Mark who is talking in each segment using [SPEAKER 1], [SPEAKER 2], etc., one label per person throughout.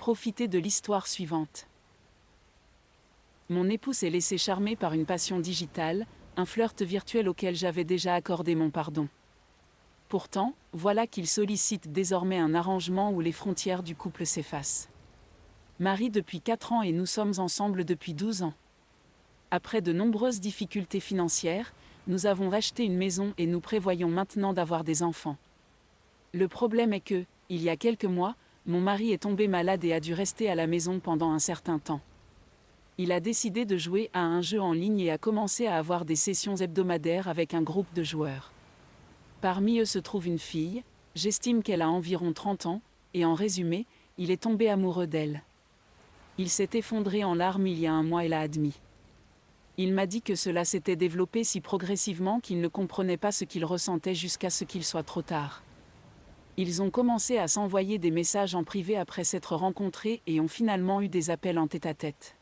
[SPEAKER 1] Profitez de l'histoire suivante. Mon époux s'est laissé charmer par une passion digitale, un flirt virtuel auquel j'avais déjà accordé mon pardon. Pourtant, voilà qu'il sollicite désormais un arrangement où les frontières du couple s'effacent. Marie depuis 4 ans et nous sommes ensemble depuis 12 ans. Après de nombreuses difficultés financières, nous avons acheté une maison et nous prévoyons maintenant d'avoir des enfants. Le problème est que, il y a quelques mois, mon mari est tombé malade et a dû rester à la maison pendant un certain temps. Il a décidé de jouer à un jeu en ligne et a commencé à avoir des sessions hebdomadaires avec un groupe de joueurs. Parmi eux se trouve une fille, j'estime qu'elle a environ 30 ans, et en résumé, il est tombé amoureux d'elle. Il s'est effondré en larmes il y a un mois et l'a admis. Il m'a dit que cela s'était développé si progressivement qu'il ne comprenait pas ce qu'il ressentait jusqu'à ce qu'il soit trop tard. Ils ont commencé à s'envoyer des messages en privé après s'être rencontrés et ont finalement eu des appels en tête-à-tête.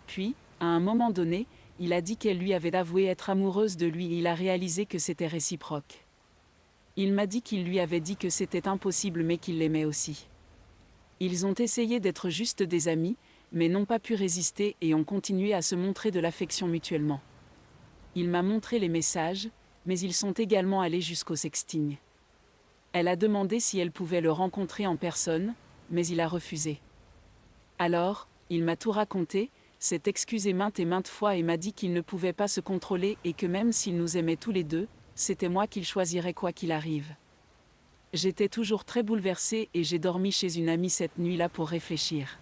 [SPEAKER 1] Puis, à un moment donné, il a dit qu'elle lui avait avoué être amoureuse de lui et il a réalisé que c'était réciproque. Il m'a dit qu'il lui avait dit que c'était impossible mais qu'il l'aimait aussi. Ils ont essayé d'être juste des amis, mais n'ont pas pu résister et ont continué à se montrer de l'affection mutuellement. Il m'a montré les messages, mais ils sont également allés jusqu'au sexting. Elle a demandé si elle pouvait le rencontrer en personne, mais il a refusé. Alors, il m'a tout raconté, s'est excusé maintes et maintes fois et m'a dit qu'il ne pouvait pas se contrôler et que même s'il nous aimait tous les deux, c'était moi qu'il choisirait quoi qu'il arrive. J'étais toujours très bouleversée et j'ai dormi chez une amie cette nuit-là pour réfléchir.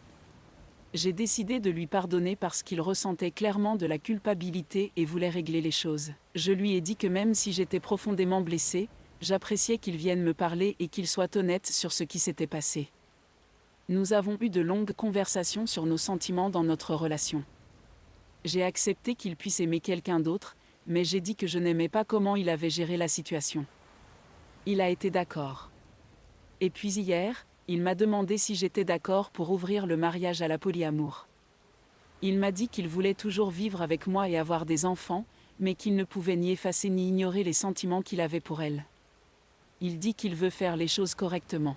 [SPEAKER 1] J'ai décidé de lui pardonner parce qu'il ressentait clairement de la culpabilité et voulait régler les choses. Je lui ai dit que même si j'étais profondément blessée, j'appréciais qu'il vienne me parler et qu'il soit honnête sur ce qui s'était passé. Nous avons eu de longues conversations sur nos sentiments dans notre relation. J'ai accepté qu'il puisse aimer quelqu'un d'autre, mais j'ai dit que je n'aimais pas comment il avait géré la situation. Il a été d'accord. Et puis hier, il m'a demandé si j'étais d'accord pour ouvrir le mariage à la polyamour. Il m'a dit qu'il voulait toujours vivre avec moi et avoir des enfants, mais qu'il ne pouvait ni effacer ni ignorer les sentiments qu'il avait pour elle. Il dit qu'il veut faire les choses correctement.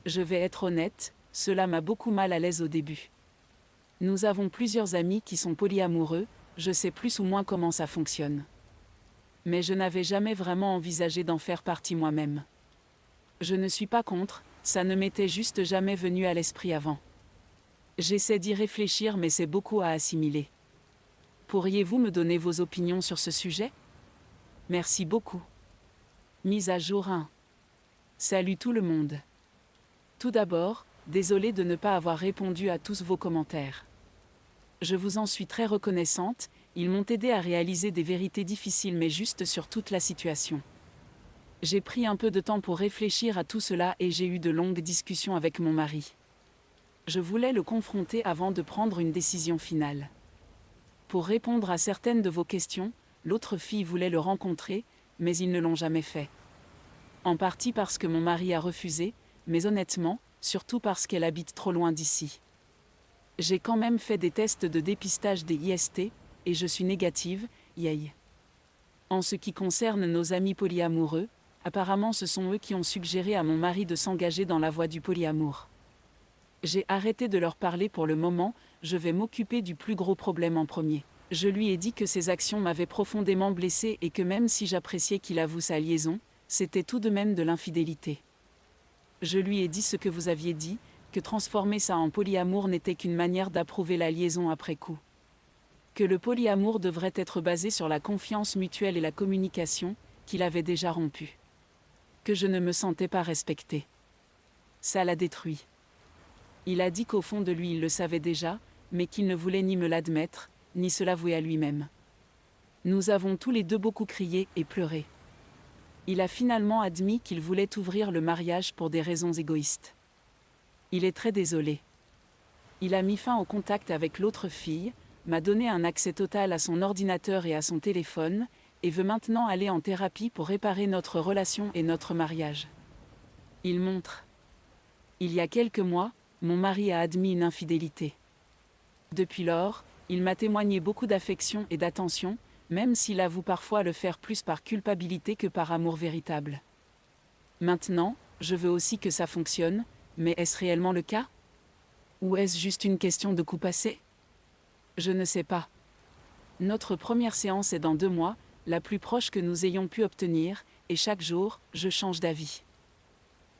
[SPEAKER 1] Je vais être honnête, cela m'a beaucoup mal à l'aise au début. Nous avons plusieurs amis qui sont polyamoureux, je sais plus ou moins comment ça fonctionne. Mais je n'avais jamais vraiment envisagé d'en faire partie moi-même. Je ne suis pas contre, ça ne m'était juste jamais venu à l'esprit avant. J'essaie d'y réfléchir mais c'est beaucoup à assimiler. Pourriez-vous me donner vos opinions sur ce sujet? Merci beaucoup. Mise à jour 1. Salut tout le monde. Tout d'abord, désolé de ne pas avoir répondu à tous vos commentaires. Je vous en suis très reconnaissante, ils m'ont aidé à réaliser des vérités difficiles mais justes sur toute la situation. J'ai pris un peu de temps pour réfléchir à tout cela et j'ai eu de longues discussions avec mon mari. Je voulais le confronter avant de prendre une décision finale. Pour répondre à certaines de vos questions, l'autre fille voulait le rencontrer, mais ils ne l'ont jamais fait. En partie parce que mon mari a refusé, mais honnêtement, surtout parce qu'elle habite trop loin d'ici. J'ai quand même fait des tests de dépistage des IST, et je suis négative, yay. En ce qui concerne nos amis polyamoureux, apparemment ce sont eux qui ont suggéré à mon mari de s'engager dans la voie du polyamour. J'ai arrêté de leur parler pour le moment, je vais m'occuper du plus gros problème en premier. Je lui ai dit que ses actions m'avaient profondément blessée et que même si j'appréciais qu'il avoue sa liaison, c'était tout de même de l'infidélité. Je lui ai dit ce que vous aviez dit, que transformer ça en polyamour n'était qu'une manière d'approuver la liaison après coup. Que le polyamour devrait être basé sur la confiance mutuelle et la communication, qu'il avait déjà rompue. Que je ne me sentais pas respectée. Ça l'a détruit. Il a dit qu'au fond de lui il le savait déjà, mais qu'il ne voulait ni me l'admettre, ni se l'avouer à lui-même. Nous avons tous les deux beaucoup crié et pleuré. Il a finalement admis qu'il voulait ouvrir le mariage pour des raisons égoïstes. Il est très désolé. Il a mis fin au contact avec l'autre fille, m'a donné un accès total à son ordinateur et à son téléphone, et veut maintenant aller en thérapie pour réparer notre relation et notre mariage. Il montre. Il y a quelques mois, mon mari a admis une infidélité. Depuis lors, il m'a témoigné beaucoup d'affection et d'attention, même s'il avoue parfois le faire plus par culpabilité que par amour véritable. Maintenant, je veux aussi que ça fonctionne, mais est-ce réellement le cas? Ou est-ce juste une question de coup passé? Je ne sais pas. Notre première séance est dans 2 mois, la plus proche que nous ayons pu obtenir, et chaque jour, je change d'avis.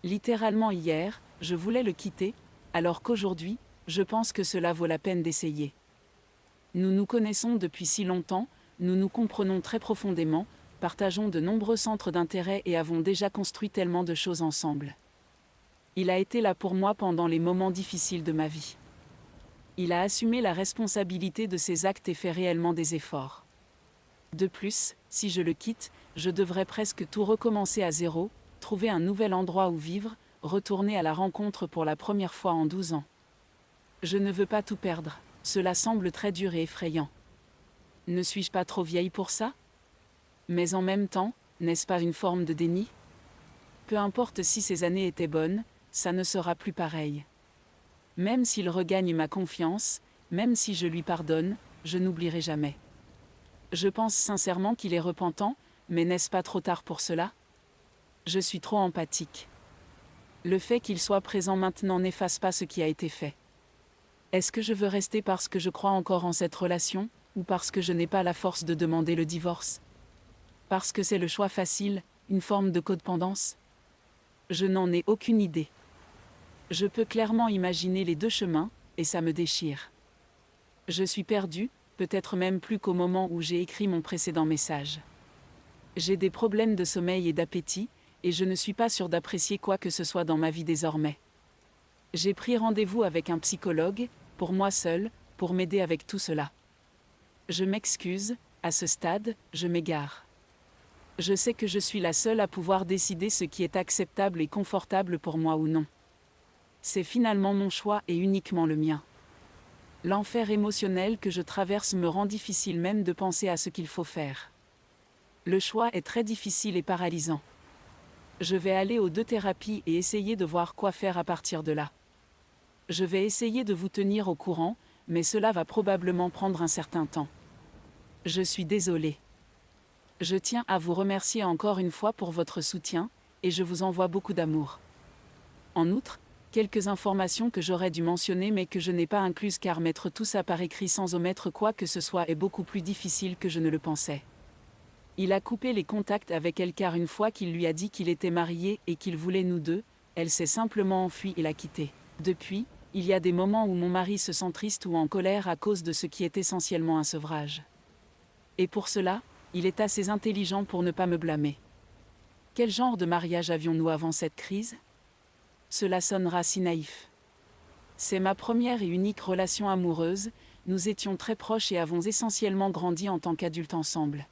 [SPEAKER 1] Littéralement hier, je voulais le quitter, alors qu'aujourd'hui, je pense que cela vaut la peine d'essayer. Nous nous connaissons depuis si longtemps, nous nous comprenons très profondément, partageons de nombreux centres d'intérêt et avons déjà construit tellement de choses ensemble. Il a été là pour moi pendant les moments difficiles de ma vie. Il a assumé la responsabilité de ses actes et fait réellement des efforts. De plus, si je le quitte, je devrais presque tout recommencer à zéro, trouver un nouvel endroit où vivre, retourner à la rencontre pour la première fois en 12 ans. Je ne veux pas tout perdre, cela semble très dur et effrayant. Ne suis-je pas trop vieille pour ça? Mais en même temps, n'est-ce pas une forme de déni? Peu importe si ces années étaient bonnes, ça ne sera plus pareil. Même s'il regagne ma confiance, même si je lui pardonne, je n'oublierai jamais. Je pense sincèrement qu'il est repentant, mais n'est-ce pas trop tard pour cela? Je suis trop empathique. Le fait qu'il soit présent maintenant n'efface pas ce qui a été fait. Est-ce que je veux rester parce que je crois encore en cette relation, ou parce que je n'ai pas la force de demander le divorce? Parce que c'est le choix facile, une forme de codépendance? Je n'en ai aucune idée. Je peux clairement imaginer les 2 chemins, et ça me déchire. Je suis perdue, peut-être même plus qu'au moment où j'ai écrit mon précédent message. J'ai des problèmes de sommeil et d'appétit, et je ne suis pas sûre d'apprécier quoi que ce soit dans ma vie désormais. J'ai pris rendez-vous avec un psychologue, pour moi seule, pour m'aider avec tout cela. Je m'excuse, à ce stade, je m'égare. Je sais que je suis la seule à pouvoir décider ce qui est acceptable et confortable pour moi ou non. C'est finalement mon choix et uniquement le mien. L'enfer émotionnel que je traverse me rend difficile même de penser à ce qu'il faut faire. Le choix est très difficile et paralysant. Je vais aller aux 2 thérapies et essayer de voir quoi faire à partir de là. Je vais essayer de vous tenir au courant, mais cela va probablement prendre un certain temps. Je suis désolée. Je tiens à vous remercier encore une fois pour votre soutien, et je vous envoie beaucoup d'amour. En outre, quelques informations que j'aurais dû mentionner mais que je n'ai pas incluses car mettre tout ça par écrit sans omettre quoi que ce soit est beaucoup plus difficile que je ne le pensais. Il a coupé les contacts avec elle car une fois qu'il lui a dit qu'il était marié et qu'il voulait nous 2, elle s'est simplement enfuie et l'a quitté. Depuis, il y a des moments où mon mari se sent triste ou en colère à cause de ce qui est essentiellement un sevrage. Et pour cela, il est assez intelligent pour ne pas me blâmer. Quel genre de mariage avions-nous avant cette crise? Cela sonnera si naïf. C'est ma première et unique relation amoureuse, nous étions très proches et avons essentiellement grandi en tant qu'adultes ensemble.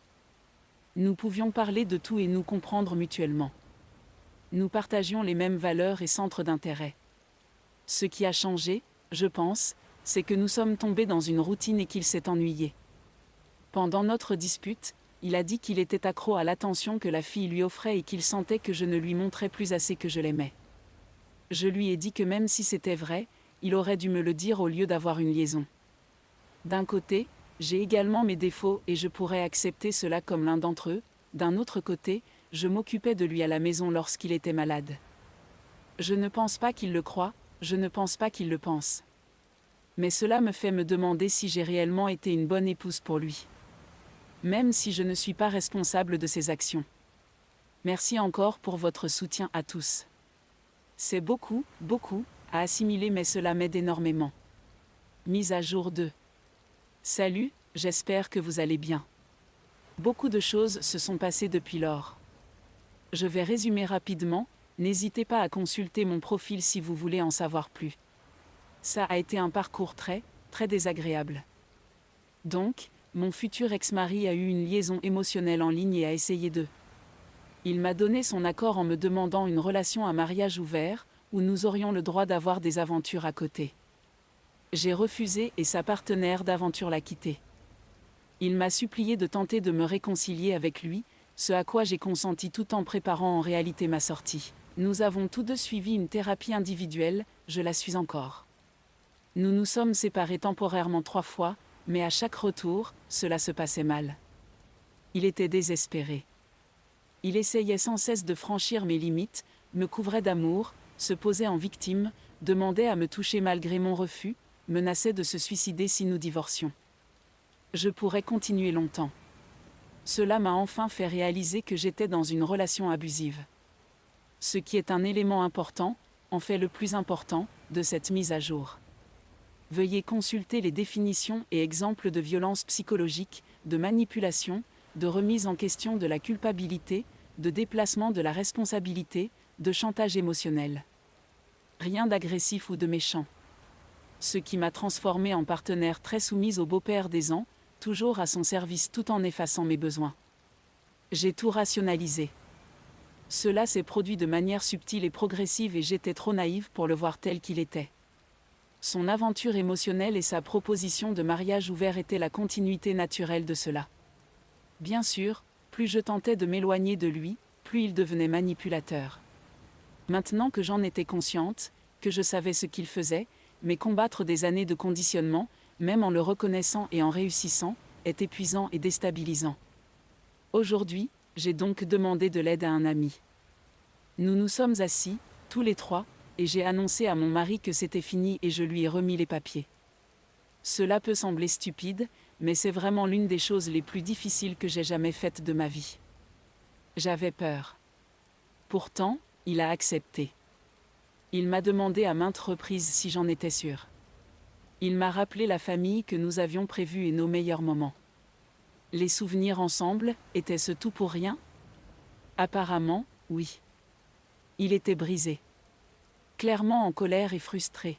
[SPEAKER 1] Nous pouvions parler de tout et nous comprendre mutuellement. Nous partagions les mêmes valeurs et centres d'intérêt. Ce qui a changé, je pense, c'est que nous sommes tombés dans une routine et qu'il s'est ennuyé. Pendant notre dispute, il a dit qu'il était accro à l'attention que la fille lui offrait et qu'il sentait que je ne lui montrais plus assez que je l'aimais. Je lui ai dit que même si c'était vrai, il aurait dû me le dire au lieu d'avoir une liaison. D'un côté, j'ai également mes défauts et je pourrais accepter cela comme l'un d'entre eux, d'un autre côté, je m'occupais de lui à la maison lorsqu'il était malade. Je ne pense pas qu'il le croit, je ne pense pas qu'il le pense. Mais cela me fait me demander si j'ai réellement été une bonne épouse pour lui. Même si je ne suis pas responsable de ses actions. Merci encore pour votre soutien à tous. C'est beaucoup, beaucoup, à assimiler mais cela m'aide énormément. Mise à jour 2. Salut, j'espère que vous allez bien. Beaucoup de choses se sont passées depuis lors. Je vais résumer rapidement, n'hésitez pas à consulter mon profil si vous voulez en savoir plus. Ça a été un parcours très, très désagréable. Donc, mon futur ex-mari a eu une liaison émotionnelle en ligne et a essayé de... Il m'a donné son accord en me demandant une relation à mariage ouvert, où nous aurions le droit d'avoir des aventures à côté. J'ai refusé et sa partenaire d'aventure l'a quitté. Il m'a supplié de tenter de me réconcilier avec lui, ce à quoi j'ai consenti tout en préparant en réalité ma sortie. Nous avons tous 2 suivi une thérapie individuelle, je la suis encore. Nous nous sommes séparés temporairement 3 fois, mais à chaque retour, cela se passait mal. Il était désespéré. Il essayait sans cesse de franchir mes limites, me couvrait d'amour, se posait en victime, demandait à me toucher malgré mon refus, menaçait de se suicider si nous divorcions. Je pourrais continuer longtemps. Cela m'a enfin fait réaliser que j'étais dans une relation abusive. Ce qui est un élément important, en fait le plus important, de cette mise à jour. Veuillez consulter les définitions et exemples de violence psychologique, de manipulation, de remise en question de la culpabilité, de déplacement de la responsabilité, de chantage émotionnel. Rien d'agressif ou de méchant. Ce qui m'a transformée en partenaire très soumise au beau-père d'aisant, toujours à son service tout en effaçant mes besoins. J'ai tout rationalisé. Cela s'est produit de manière subtile et progressive et j'étais trop naïve pour le voir tel qu'il était. Son aventure émotionnelle et sa proposition de mariage ouvert étaient la continuité naturelle de cela. Bien sûr, plus je tentais de m'éloigner de lui, plus il devenait manipulateur. Maintenant que j'en étais consciente, que je savais ce qu'il faisait, mais combattre des années de conditionnement, même en le reconnaissant et en réussissant, est épuisant et déstabilisant. Aujourd'hui, j'ai donc demandé de l'aide à un ami. Nous nous sommes assis, tous les trois, et j'ai annoncé à mon mari que c'était fini et je lui ai remis les papiers. Cela peut sembler stupide, mais c'est vraiment l'une des choses les plus difficiles que j'ai jamais faites de ma vie. J'avais peur. Pourtant, il a accepté. Il m'a demandé à maintes reprises si j'en étais sûre. Il m'a rappelé la famille que nous avions prévue et nos meilleurs moments. Les souvenirs ensemble, était-ce tout pour rien? Apparemment, oui. Il était brisé. Clairement en colère et frustré.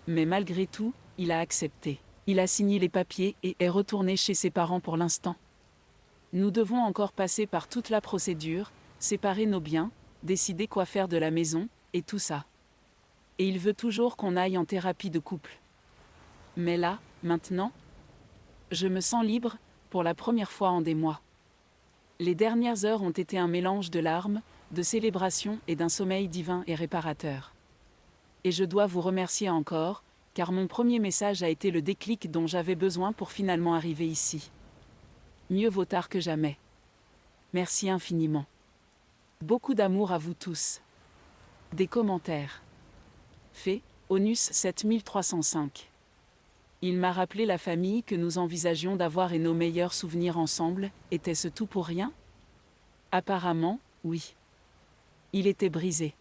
[SPEAKER 1] Mais malgré tout, il a accepté. Il a signé les papiers et est retourné chez ses parents pour l'instant. Nous devons encore passer par toute la procédure, séparer nos biens, décider quoi faire de la maison, et tout ça. Et il veut toujours qu'on aille en thérapie de couple. Mais là, maintenant, je me sens libre, pour la première fois en des mois. Les dernières heures ont été un mélange de larmes, de célébration et d'un sommeil divin et réparateur. Et je dois vous remercier encore, car mon premier message a été le déclic dont j'avais besoin pour finalement arriver ici. Mieux vaut tard que jamais. Merci infiniment. Beaucoup d'amour à vous tous. Des commentaires. Fait, Onus 7305. Il m'a rappelé la famille que nous envisagions d'avoir et nos meilleurs souvenirs ensemble, était-ce tout pour rien? Apparemment, oui. Il était brisé.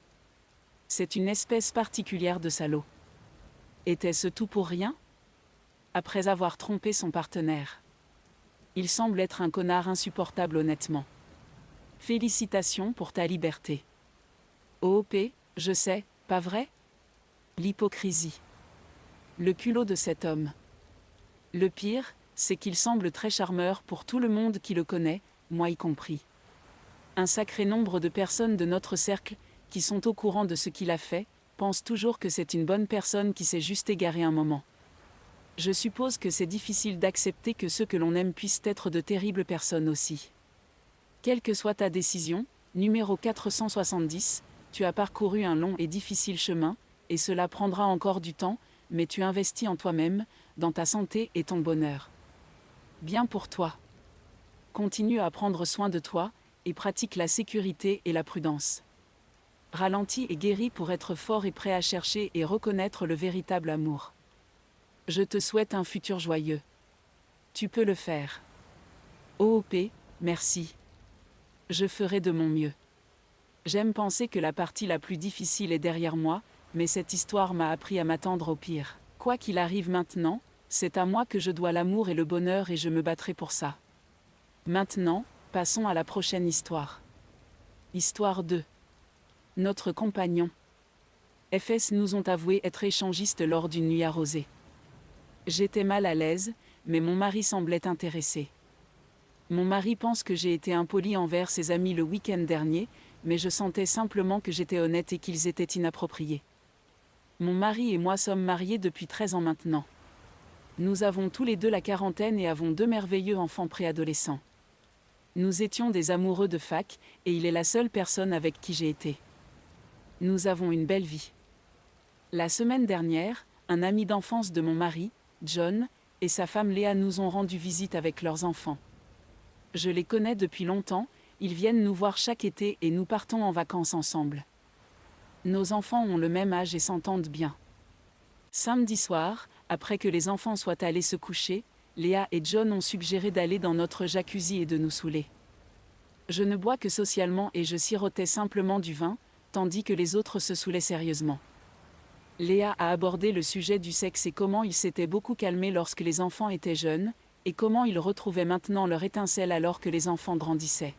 [SPEAKER 1] C'est une espèce particulière de salaud. Était-ce tout pour rien? Après avoir trompé son partenaire. Il semble être un connard insupportable honnêtement. Félicitations pour ta liberté. OOP, je sais, pas vrai? L'hypocrisie. Le culot de cet homme. Le pire, c'est qu'il semble très charmeur pour tout le monde qui le connaît, moi y compris. Un sacré nombre de personnes de notre cercle, qui sont au courant de ce qu'il a fait, pensent toujours que c'est une bonne personne qui s'est juste égarée un moment. Je suppose que c'est difficile d'accepter que ceux que l'on aime puissent être de terribles personnes aussi. Quelle que soit ta décision, numéro 470, tu as parcouru un long et difficile chemin, et cela prendra encore du temps, mais tu investis en toi-même, dans ta santé et ton bonheur. Bien pour toi. Continue à prendre soin de toi, et pratique la sécurité et la prudence. Ralentis et guéris pour être fort et prêt à chercher et reconnaître le véritable amour. Je te souhaite un futur joyeux. Tu peux le faire. OOP, merci. Je ferai de mon mieux. J'aime penser que la partie la plus difficile est derrière moi, mais cette histoire m'a appris à m'attendre au pire. Quoi qu'il arrive maintenant, c'est à moi que je dois l'amour et le bonheur et je me battrai pour ça. Maintenant, passons à la prochaine histoire. Histoire 2. Notre compagnon. FS nous ont avoué être échangistes lors d'une nuit arrosée. J'étais mal à l'aise, mais mon mari semblait intéressé. Mon mari pense que j'ai été impoli envers ses amis le week-end dernier, mais je sentais simplement que j'étais honnête et qu'ils étaient inappropriés. Mon mari et moi sommes mariés depuis 13 ans maintenant. Nous avons tous les deux la quarantaine et avons 2 merveilleux enfants préadolescents. Nous étions des amoureux de fac, et il est la seule personne avec qui j'ai été. Nous avons une belle vie. La semaine dernière, un ami d'enfance de mon mari, John, et sa femme Léa nous ont rendu visite avec leurs enfants. Je les connais depuis longtemps, ils viennent nous voir chaque été et nous partons en vacances ensemble. Nos enfants ont le même âge et s'entendent bien. Samedi soir, après que les enfants soient allés se coucher, Léa et John ont suggéré d'aller dans notre jacuzzi et de nous saouler. Je ne bois que socialement et je sirotais simplement du vin, tandis que les autres se saoulaient sérieusement. Léa a abordé le sujet du sexe et comment il s'était beaucoup calmé lorsque les enfants étaient jeunes, et comment ils retrouvaient maintenant leur étincelle alors que les enfants grandissaient.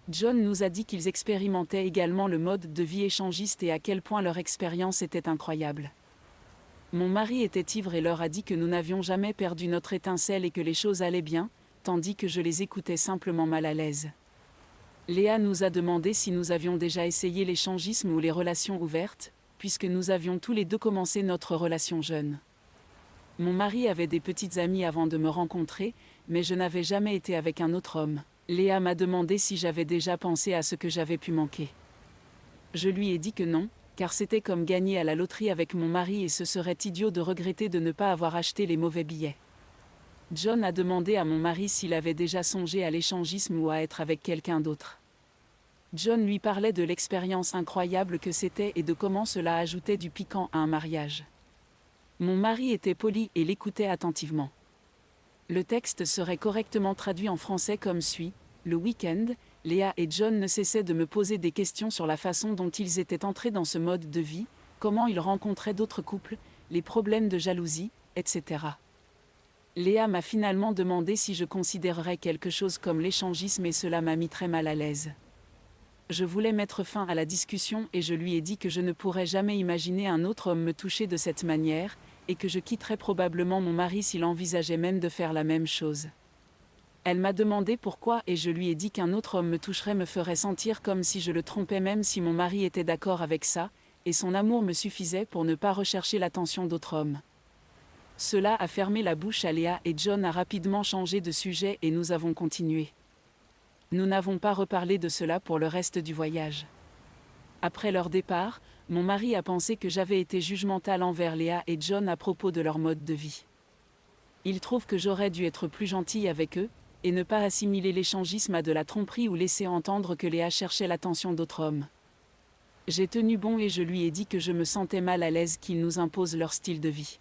[SPEAKER 1] John nous a dit qu'ils expérimentaient également le mode de vie échangiste et à quel point leur expérience était incroyable. Mon mari était ivre et leur a dit que nous n'avions jamais perdu notre étincelle et que les choses allaient bien, tandis que je les écoutais simplement mal à l'aise. Léa nous a demandé si nous avions déjà essayé l'échangisme ou les relations ouvertes, puisque nous avions tous les deux commencé notre relation jeune. Mon mari avait des petites amies avant de me rencontrer, mais je n'avais jamais été avec un autre homme. Léa m'a demandé si j'avais déjà pensé à ce que j'avais pu manquer. Je lui ai dit que non, car c'était comme gagner à la loterie avec mon mari et ce serait idiot de regretter de ne pas avoir acheté les mauvais billets. John a demandé à mon mari s'il avait déjà songé à l'échangisme ou à être avec quelqu'un d'autre. John lui parlait de l'expérience incroyable que c'était et de comment cela ajoutait du piquant à un mariage. Mon mari était poli et l'écoutait attentivement. Le texte serait correctement traduit en français comme suit. Le week-end, Léa et John ne cessaient de me poser des questions sur la façon dont ils étaient entrés dans ce mode de vie, comment ils rencontraient d'autres couples, les problèmes de jalousie, etc. Léa m'a finalement demandé si je considérerais quelque chose comme l'échangisme et cela m'a mis très mal à l'aise. Je voulais mettre fin à la discussion et je lui ai dit que je ne pourrais jamais imaginer un autre homme me toucher de cette manière, et que je quitterais probablement mon mari s'il envisageait même de faire la même chose. Elle m'a demandé pourquoi et je lui ai dit qu'un autre homme me toucherait me ferait sentir comme si je le trompais même si mon mari était d'accord avec ça, et son amour me suffisait pour ne pas rechercher l'attention d'autres hommes. Cela a fermé la bouche à Léa et John a rapidement changé de sujet et nous avons continué. Nous n'avons pas reparlé de cela pour le reste du voyage. Après leur départ, mon mari a pensé que j'avais été jugementale envers Léa et John à propos de leur mode de vie. Il trouve que j'aurais dû être plus gentille avec eux, et ne pas assimiler l'échangisme à de la tromperie ou laisser entendre que Léa cherchait l'attention d'autres hommes. J'ai tenu bon et je lui ai dit que je me sentais mal à l'aise qu'ils nous imposent leur style de vie.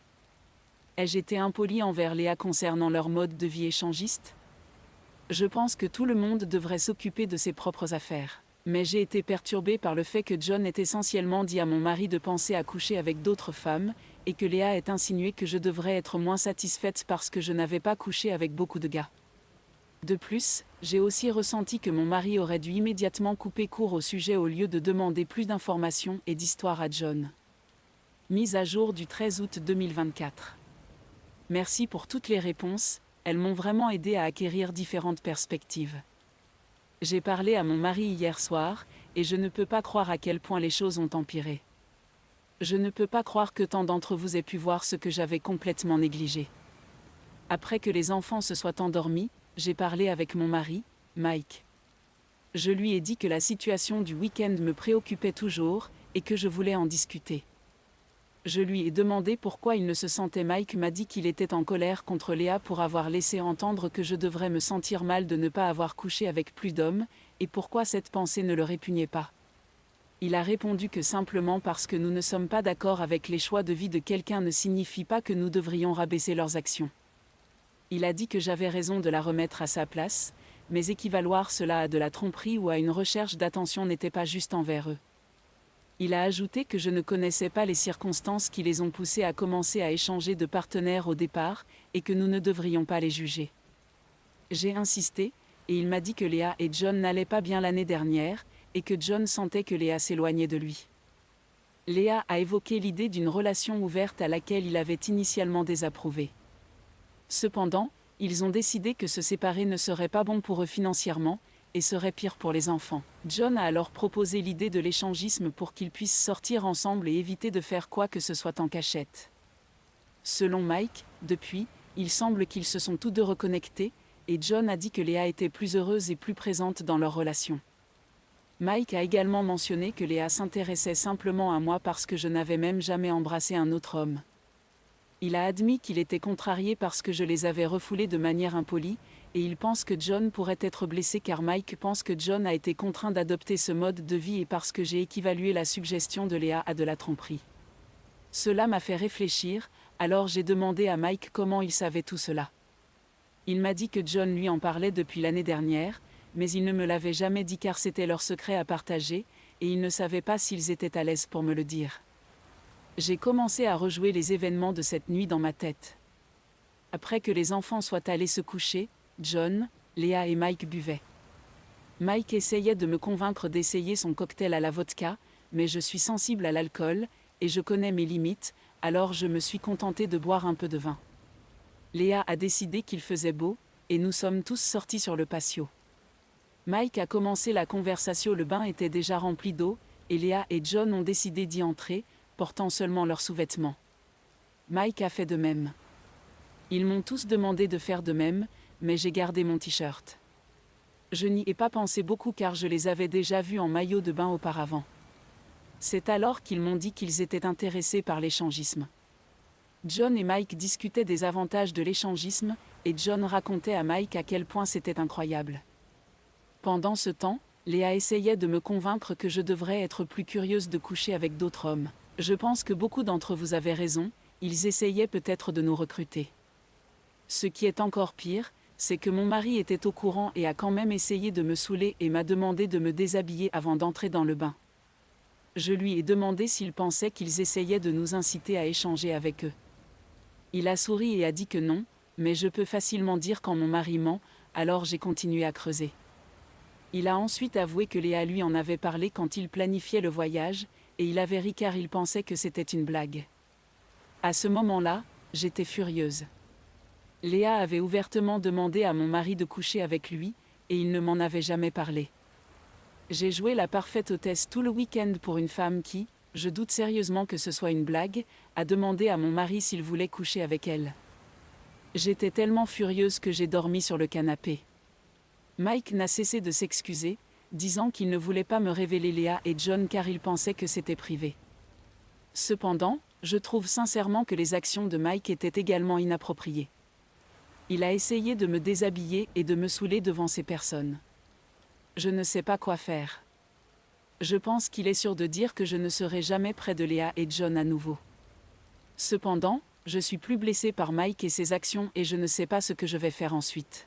[SPEAKER 1] Ai-je été impolie envers Léa concernant leur mode de vie échangiste ? Je pense que tout le monde devrait s'occuper de ses propres affaires. Mais j'ai été perturbée par le fait que John ait essentiellement dit à mon mari de penser à coucher avec d'autres femmes, et que Léa ait insinué que je devrais être moins satisfaite parce que je n'avais pas couché avec beaucoup de gars. De plus, j'ai aussi ressenti que mon mari aurait dû immédiatement couper court au sujet au lieu de demander plus d'informations et d'histoires à John. Mise à jour du 13 août 2024. Merci pour toutes les réponses, elles m'ont vraiment aidé à acquérir différentes perspectives. J'ai parlé à mon mari hier soir, et je ne peux pas croire à quel point les choses ont empiré. Je ne peux pas croire que tant d'entre vous aient pu voir ce que j'avais complètement négligé. Après que les enfants se soient endormis, j'ai parlé avec mon mari, Mike. Je lui ai dit que la situation du week-end me préoccupait toujours, et que je voulais en discuter. Je lui ai demandé pourquoi il ne se sentait. Mike m'a dit qu'il était en colère contre Léa pour avoir laissé entendre que je devrais me sentir mal de ne pas avoir couché avec plus d'hommes, et pourquoi cette pensée ne le répugnait pas. Il a répondu que simplement parce que nous ne sommes pas d'accord avec les choix de vie de quelqu'un ne signifie pas que nous devrions rabaisser leurs actions. Il a dit que j'avais raison de la remettre à sa place, mais équivaloir cela à de la tromperie ou à une recherche d'attention n'était pas juste envers eux. Il a ajouté que je ne connaissais pas les circonstances qui les ont poussés à commencer à échanger de partenaires au départ, et que nous ne devrions pas les juger. J'ai insisté, et il m'a dit que Léa et John n'allaient pas bien l'année dernière, et que John sentait que Léa s'éloignait de lui. Léa a évoqué l'idée d'une relation ouverte à laquelle il avait initialement désapprouvé. Cependant, ils ont décidé que se séparer ne serait pas bon pour eux financièrement, et serait pire pour les enfants. John a alors proposé l'idée de l'échangisme pour qu'ils puissent sortir ensemble et éviter de faire quoi que ce soit en cachette. Selon Mike, depuis, il semble qu'ils se sont tous deux reconnectés, et John a dit que Léa était plus heureuse et plus présente dans leur relation. Mike a également mentionné que Léa s'intéressait simplement à moi parce que je n'avais même jamais embrassé un autre homme. Il a admis qu'il était contrarié parce que je les avais refoulés de manière impolie, et il pense que John pourrait être blessé car Mike pense que John a été contraint d'adopter ce mode de vie et parce que j'ai équivalué la suggestion de Léa à de la tromperie. Cela m'a fait réfléchir, alors j'ai demandé à Mike comment il savait tout cela. Il m'a dit que John lui en parlait depuis l'année dernière, mais il ne me l'avait jamais dit car c'était leur secret à partager, et il ne savait pas s'ils étaient à l'aise pour me le dire. J'ai commencé à rejouer les événements de cette nuit dans ma tête. Après que les enfants soient allés se coucher, John, Léa et Mike buvaient. Mike essayait de me convaincre d'essayer son cocktail à la vodka, mais je suis sensible à l'alcool, et je connais mes limites, alors je me suis contentée de boire un peu de vin. Léa a décidé qu'il faisait beau, et nous sommes tous sortis sur le patio. Mike a commencé la conversation, le bain était déjà rempli d'eau, et Léa et John ont décidé d'y entrer, portant seulement leurs sous-vêtements. Mike a fait de même. Ils m'ont tous demandé de faire de même, mais j'ai gardé mon t-shirt. Je n'y ai pas pensé beaucoup car je les avais déjà vus en maillot de bain auparavant. C'est alors qu'ils m'ont dit qu'ils étaient intéressés par l'échangisme. John et Mike discutaient des avantages de l'échangisme, et John racontait à Mike à quel point c'était incroyable. Pendant ce temps, Léa essayait de me convaincre que je devrais être plus curieuse de coucher avec d'autres hommes. Je pense que beaucoup d'entre vous avaient raison, ils essayaient peut-être de nous recruter. Ce qui est encore pire, c'est que mon mari était au courant et a quand même essayé de me saouler et m'a demandé de me déshabiller avant d'entrer dans le bain. Je lui ai demandé s'il pensait qu'ils essayaient de nous inciter à échanger avec eux. Il a souri et a dit que non, mais je peux facilement dire quand mon mari ment, alors j'ai continué à creuser. Il a ensuite avoué que Léa lui en avait parlé quand il planifiait le voyage, et il avait ri car il pensait que c'était une blague. À ce moment-là, j'étais furieuse. Léa avait ouvertement demandé à mon mari de coucher avec lui, et il ne m'en avait jamais parlé. J'ai joué la parfaite hôtesse tout le week-end pour une femme qui, je doute sérieusement que ce soit une blague, a demandé à mon mari s'il voulait coucher avec elle. J'étais tellement furieuse que j'ai dormi sur le canapé. Mike n'a cessé de s'excuser, disant qu'il ne voulait pas me révéler Léa et John car il pensait que c'était privé. Cependant, je trouve sincèrement que les actions de Mike étaient également inappropriées. Il a essayé de me déshabiller et de me saouler devant ces personnes. Je ne sais pas quoi faire. Je pense qu'il est sûr de dire que je ne serai jamais près de Léa et John à nouveau. Cependant, je suis plus blessée par Mike et ses actions et je ne sais pas ce que je vais faire ensuite.